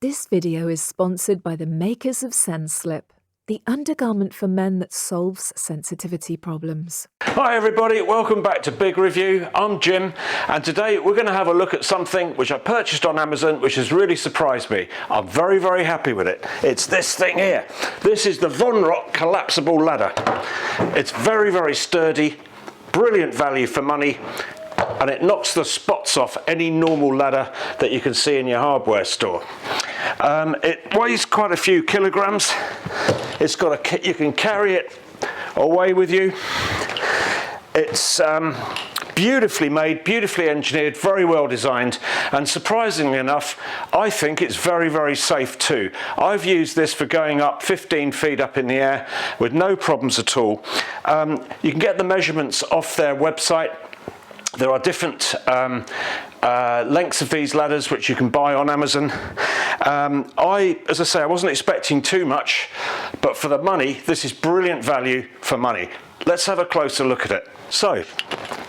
This video is sponsored by the makers of Slip, the undergarment for men that solves sensitivity problems. Hi everybody, welcome back to Big Review. I'm Jim, and today we're going to have a look at something which I purchased on Amazon which has really surprised me. I'm very happy with it. It's this thing here. This is the Vonroc collapsible ladder. It's very sturdy, brilliant value for money, and it knocks the spots off any normal ladder that you can see in your hardware store. It weighs quite a few kilograms. It's got you can carry it away with you. It's beautifully made, beautifully engineered, very well designed, and surprisingly enough, I think it's very safe too. I've used this for going up 15 feet up in the air with no problems at all. You can get the measurements off their website. There are different lengths of these ladders which you can buy on Amazon. As I say, I wasn't expecting too much, but for the money, this is brilliant value for money. Let's have a closer look at it. So,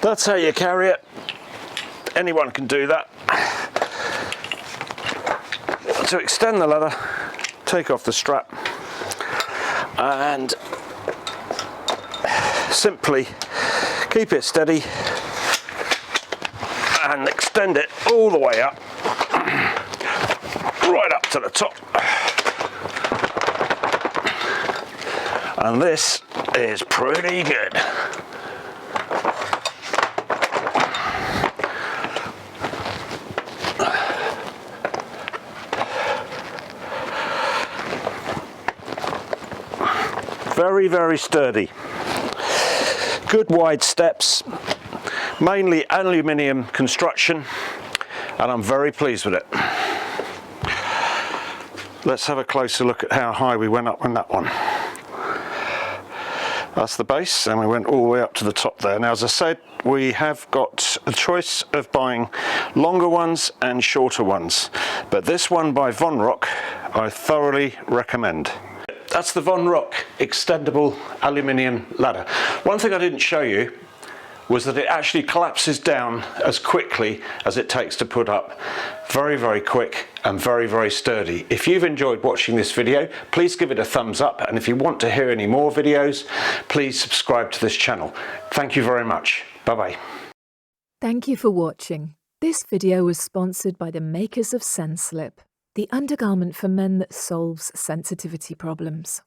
that's how you carry it. Anyone can do that. To extend the ladder, take off the strap and simply keep it steady and extend it all the way up, right up to the top. And this is pretty good. Very sturdy. Good wide steps. Mainly aluminium construction, and I'm very pleased with it. Let's have a closer look at how high we went up on that one. That's the base, and we went all the way up to the top there. Now, as I said, we have got a choice of buying longer ones and shorter ones, but this one by Vonroc I thoroughly recommend. That's the Vonroc extendable aluminium ladder. One thing I didn't show you was that it actually collapses down as quickly as it takes to put up. Very quick and very sturdy. If you've enjoyed watching this video, please give it a thumbs up, and if you want to hear any more videos, please subscribe to this channel. Thank you very much. Bye-bye. Thank you for watching. This video was sponsored by the makers of Slip, the undergarment for men that solves sensitivity problems.